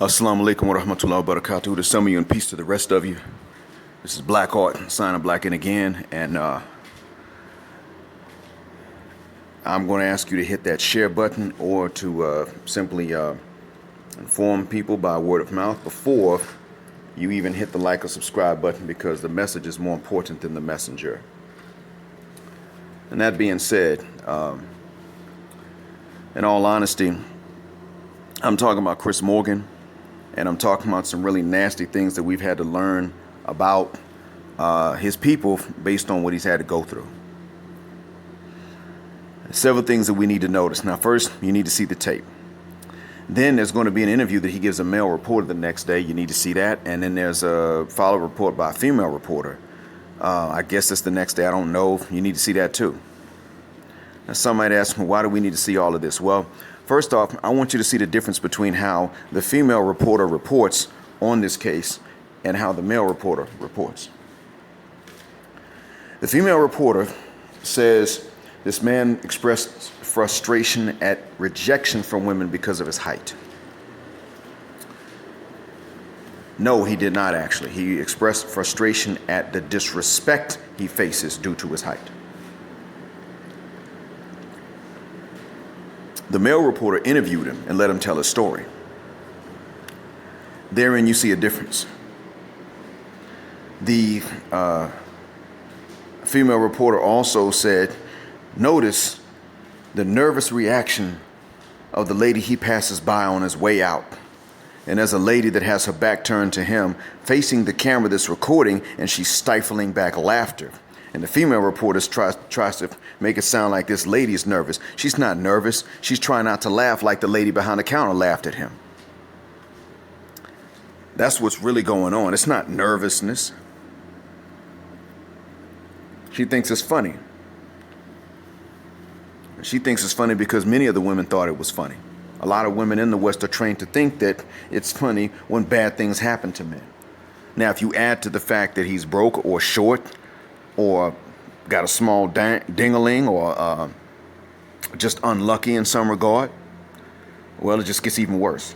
Assalamu alaikum wa rahmatullahi wa barakatuh. To some of you and peace to the rest of you. This is Black Art, sign of Black in again, and I'm going to ask you to hit that share button or to simply inform people by word of mouth before you even hit the like or subscribe button, because the message is more important than the messenger. And that being said, in all honesty, I'm talking about Chris Morgan, and I'm talking about some really nasty things that we've had to learn about his people based on what he's had to go through. Several things that we need to notice. Now, first, you need to see the tape. Then there's going to be an interview that he gives a male reporter the next day. You need to see that. And then there's a follow-up report by a female reporter. I guess that's the next day. I don't know. You need to see that too. Now, some might ask me, why do we need to see all of this? Well, first off, I want you to see the difference between how the female reporter reports on this case and how the male reporter reports. The female reporter says this man expressed frustration at rejection from women because of his height. No, he did not actually. He expressed frustration at the disrespect he faces due to his height. The male reporter interviewed him and let him tell his story. Therein you see a difference. The female reporter also said, notice the nervous reaction of the lady he passes by on his way out. And there's a lady that has her back turned to him, facing the camera that's recording, and she's stifling back laughter. And the female reporter tries to make it sound like this lady is nervous. She's not nervous. She's trying not to laugh like the lady behind the counter laughed at him. That's what's really going on. It's not nervousness. She thinks it's funny. She thinks it's funny because many of the women thought it was funny. A lot of women in the West are trained to think that it's funny when bad things happen to men. Now, if you add to the fact that he's broke or short, or got a small ding-a-ling, or just unlucky in some regard, well, it just gets even worse.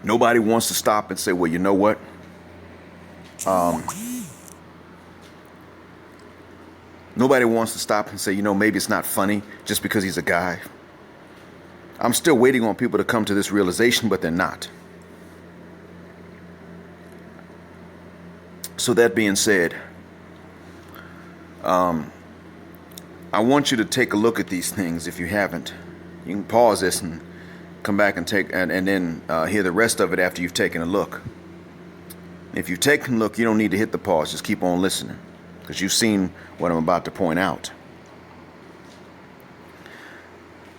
Nobody wants to stop and say, well, you know what? Nobody wants to stop and say, you know, maybe it's not funny just because he's a guy. I'm still waiting on people to come to this realization, but they're not. So that being said, I want you to take a look at these things. If you haven't, you can pause this and come back and then hear the rest of it after you've taken a look. If you've taken a look, you don't need to hit the pause. Just keep on listening, because you've seen what I'm about to point out.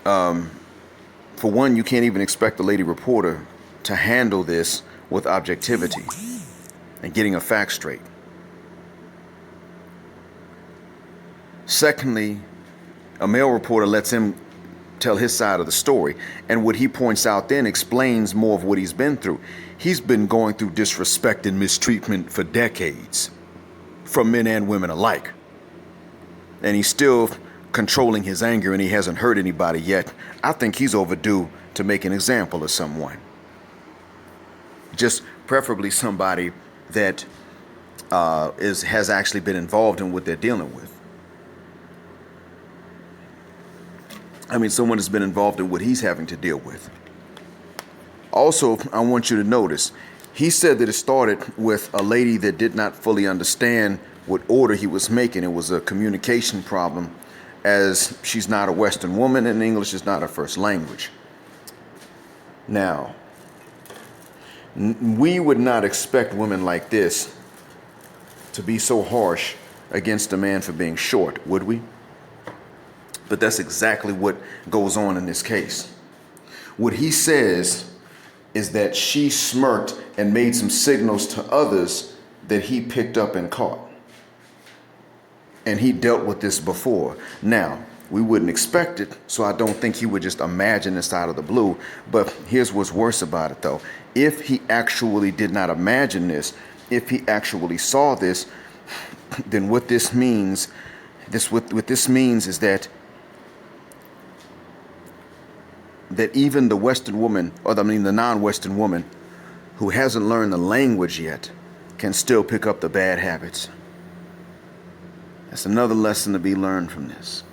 For one, you can't even expect the lady reporter to handle this with objectivity and getting a fact straight. Secondly, a male reporter lets him tell his side of the story, and what he points out then explains more of what he's been through. He's been going through disrespect and mistreatment for decades, from men and women alike, and he's still controlling his anger, and he hasn't hurt anybody yet. I think he's overdue to make an example of someone, just preferably somebody that has actually been involved in what they're dealing with. I mean, someone has been involved in what he's having to deal with. Also, I want you to notice, he said that it started with a lady that did not fully understand what order he was making. It was a communication problem, as she's not a Western woman and English is not her first language. Now, we would not expect women like this to be so harsh against a man for being short, would we? But that's exactly what goes on in this case. What he says is that she smirked and made some signals to others that he picked up and caught. And he dealt with this before. Now, we wouldn't expect it, so I don't think he would just imagine this out of the blue. But here's what's worse about it, though. If he actually did not imagine this, if he actually saw this, then what this means is that that even the Western woman, or the non-Western woman who hasn't learned the language yet can still pick up the bad habits. That's another lesson to be learned from this.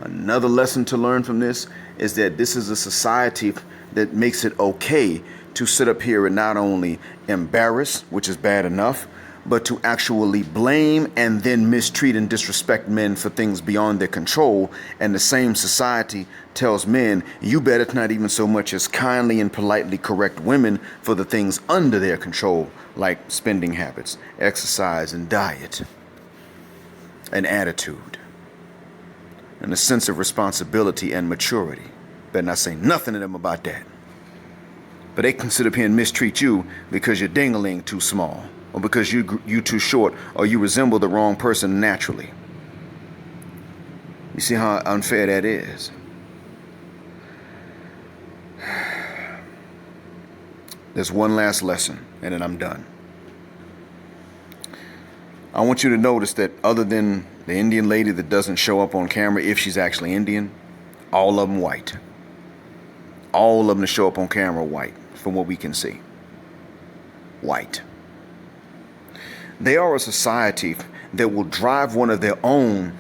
Another lesson to learn from this is that this is a society that makes it okay to sit up here and not only embarrass, which is bad enough, but to actually blame and then mistreat and disrespect men for things beyond their control. And the same society tells men, you better not even so much as kindly and politely correct women for the things under their control, like spending habits, exercise and diet, and attitude, and a sense of responsibility and maturity. Better not say nothing to them about that. But they can sit up here and mistreat you because your ding-a-ling too small, or because you too short, or you resemble the wrong person naturally. You see how unfair that is? There's one last lesson, and then I'm done. I want you to notice that other than the Indian lady that doesn't show up on camera, if she's actually Indian, all of them white. All of them that show up on camera white, from what we can see. White. They are a society that will drive one of their own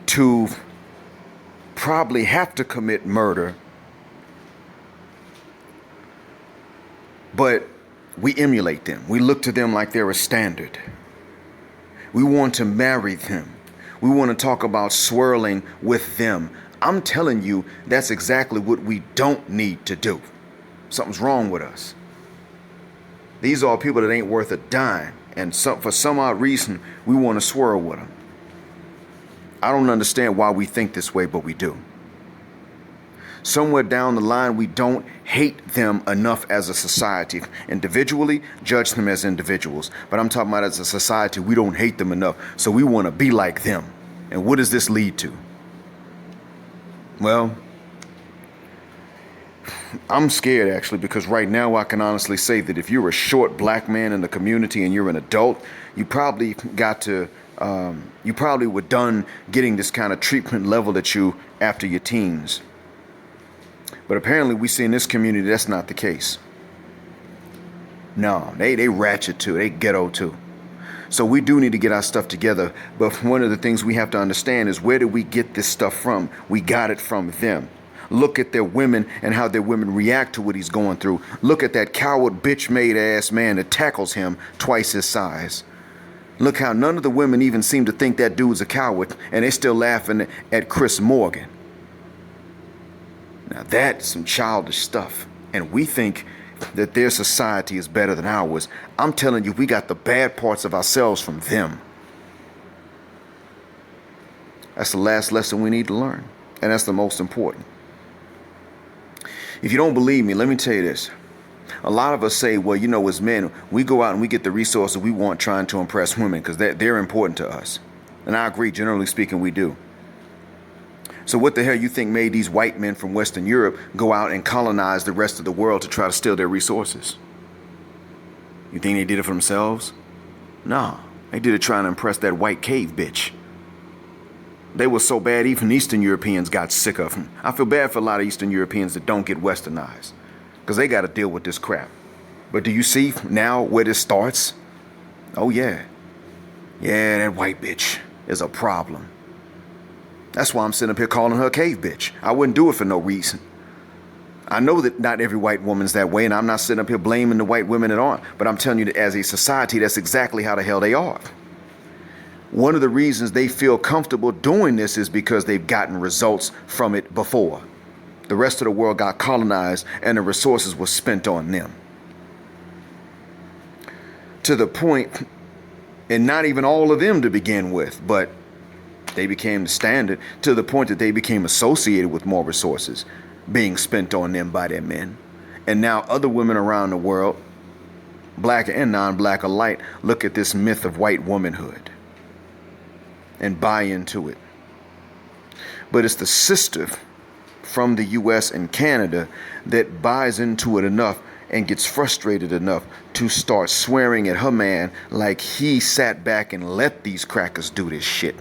to probably have to commit murder, but we emulate them. We look to them like they're a standard. We want to marry them. We want to talk about swirling with them. I'm telling you, that's exactly what we don't need to do. Something's wrong with us. These are people that ain't worth a dime, and for some odd reason, we want to swirl with them. I don't understand why we think this way, but we do. Somewhere down the line, we don't hate them enough as a society. Individually, judge them as individuals. But I'm talking about as a society, we don't hate them enough, so we want to be like them. And what does this lead to? Well, I'm scared actually, because right now I can honestly say that if you're a short black man in the community and you're an adult, you probably were done getting this kind of treatment leveled at you after your teens. But apparently we see in this community that's not the case. No, they ratchet too, they ghetto too. So we do need to get our stuff together. But one of the things we have to understand is, where did we get this stuff from? We got it from them. Look at their women and how their women react to what he's going through. Look at that coward bitch-made ass man that tackles him twice his size. Look how none of the women even seem to think that dude's a coward, and they're still laughing at Chris Morgan. Now that's some childish stuff. And we think that their society is better than ours. I'm telling you, we got the bad parts of ourselves from them. That's the last lesson we need to learn. And that's the most important. If you don't believe me, let me tell you this. A lot of us say, well, you know, as men, we go out and we get the resources we want trying to impress women because they're important to us. And I agree, generally speaking, we do. So what the hell you think made these white men from Western Europe go out and colonize the rest of the world to try to steal their resources? You think they did it for themselves? No, they did it trying to impress that white cave bitch. They were so bad, even Eastern Europeans got sick of them. I feel bad for a lot of Eastern Europeans that don't get westernized, because they got to deal with this crap. But do you see now where this starts? Oh yeah. Yeah, that white bitch is a problem. That's why I'm sitting up here calling her a cave bitch. I wouldn't do it for no reason. I know that not every white woman's that way, and I'm not sitting up here blaming the white women that aren't. But I'm telling you that as a society, that's exactly how the hell they are. One of the reasons they feel comfortable doing this is because they've gotten results from it before. The rest of the world got colonized and the resources were spent on them. To the point, and not even all of them to begin with, but they became the standard, to the point that they became associated with more resources being spent on them by their men. And now other women around the world, black and non-black alike, look at this myth of white womanhood and buy into it. But it's the sister from the US and Canada that buys into it enough and gets frustrated enough to start swearing at her man like he sat back and let these crackers do this shit.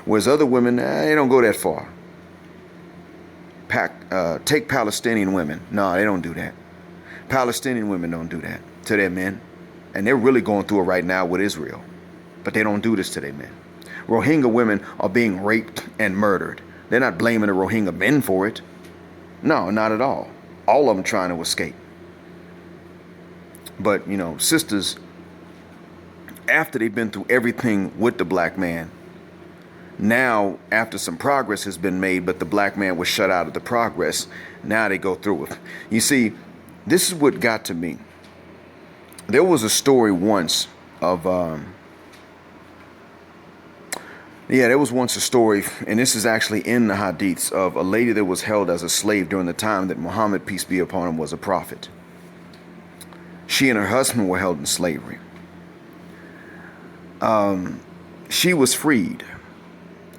Whereas other women, they don't go that far. Take Palestinian women. No, they don't do that. Palestinian women don't do that to their men. And they're really going through it right now with Israel. But they don't do this to their men. Rohingya women are being raped and murdered. They're not blaming the Rohingya men for it. No, not at all. All of them trying to escape. But, you know, sisters, after they've been through everything with the black man, now, after some progress has been made, but the black man was shut out of the progress, now they go through it. You see, this is what got to me. There was a story once of, there was once a story, and this is actually in the hadiths, of a lady that was held as a slave during the time that Muhammad, peace be upon him, was a prophet. She and her husband were held in slavery. She was freed,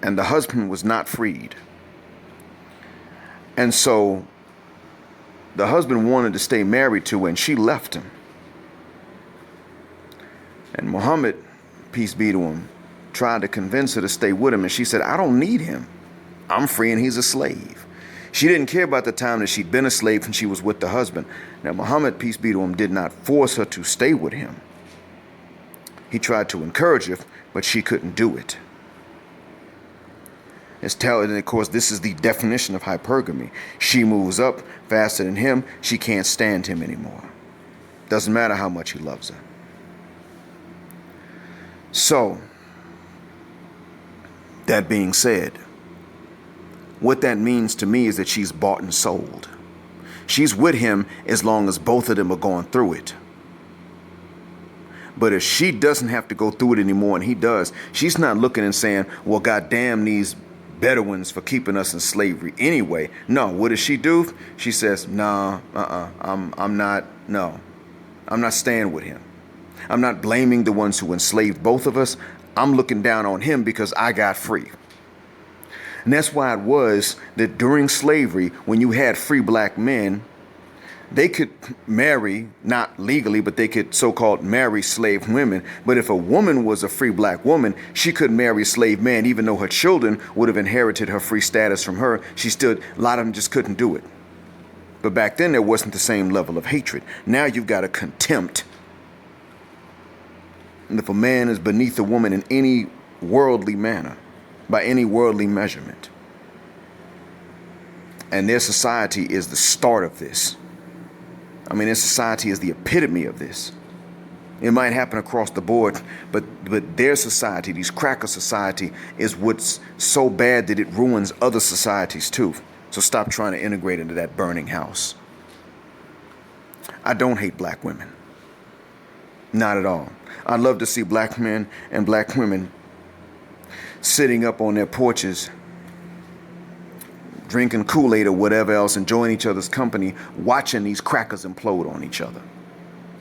and the husband was not freed. And so the husband wanted to stay married to her, and she left him. And Muhammad, peace be to him, tried to convince her to stay with him, and she said, I don't need him. I'm free and he's a slave. She didn't care about the time that she'd been a slave and she was with the husband. Now, Muhammad, peace be to him, did not force her to stay with him. He tried to encourage her, but she couldn't do it. And of course, this is the definition of hypergamy. She moves up faster than him. She can't stand him anymore. Doesn't matter how much he loves her. So, that being said, what that means to me is that she's bought and sold. She's with him as long as both of them are going through it. But if she doesn't have to go through it anymore and he does, she's not looking and saying, well, goddamn these Bedouins for keeping us in slavery anyway. No, what does she do? She says, nah, I'm not staying with him. I'm not blaming the ones who enslaved both of us. I'm looking down on him because I got free. And that's why it was that during slavery, when you had free black men, they could marry, not legally, but they could so-called marry slave women. But if a woman was a free black woman, she could marry a slave man, even though her children would have inherited her free status from her. A lot of them just couldn't do it. But back then, there wasn't the same level of hatred. Now you've got a contempt. And if a man is beneath a woman in any worldly manner, by any worldly measurement, and their society is the start of this. I mean, their society is the epitome of this. It might happen across the board, but their society, these cracker society, is what's so bad that it ruins other societies too. So stop trying to integrate into that burning house. I don't hate black women. Not at all. I love to see black men and black women sitting up on their porches, drinking Kool-Aid or whatever else, enjoying each other's company, watching these crackers implode on each other.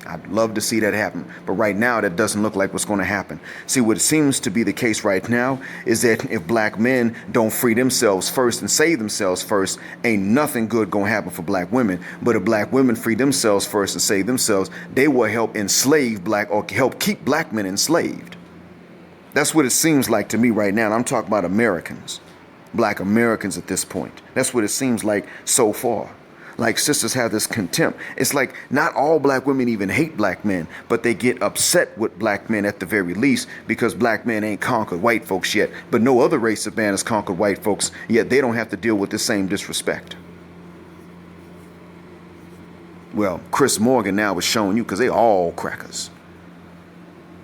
I'd love to see that happen. But right now, that doesn't look like what's going to happen. See, what seems to be the case right now is that if black men don't free themselves first and save themselves first, ain't nothing good going to happen for black women. But if black women free themselves first and save themselves, they will help enslave or help keep black men enslaved. That's what it seems like to me right now. And I'm talking about Americans, black Americans at this point. That's what it seems like so far. Like sisters have this contempt. It's like not all black women even hate black men, but they get upset with black men at the very least because black men ain't conquered white folks yet. But no other race of man has conquered white folks, yet they don't have to deal with the same disrespect. Well, Chris Morgan now is showing you because they all crackers.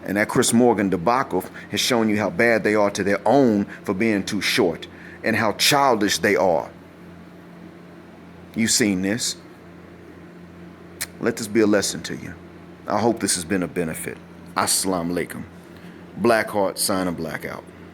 And that Chris Morgan debacle has shown you how bad they are to their own for being too short and how childish they are. You've seen this. Let this be a lesson to you. I hope this has been a benefit. Assalamu alaikum. Black Heart, sign of Blackout.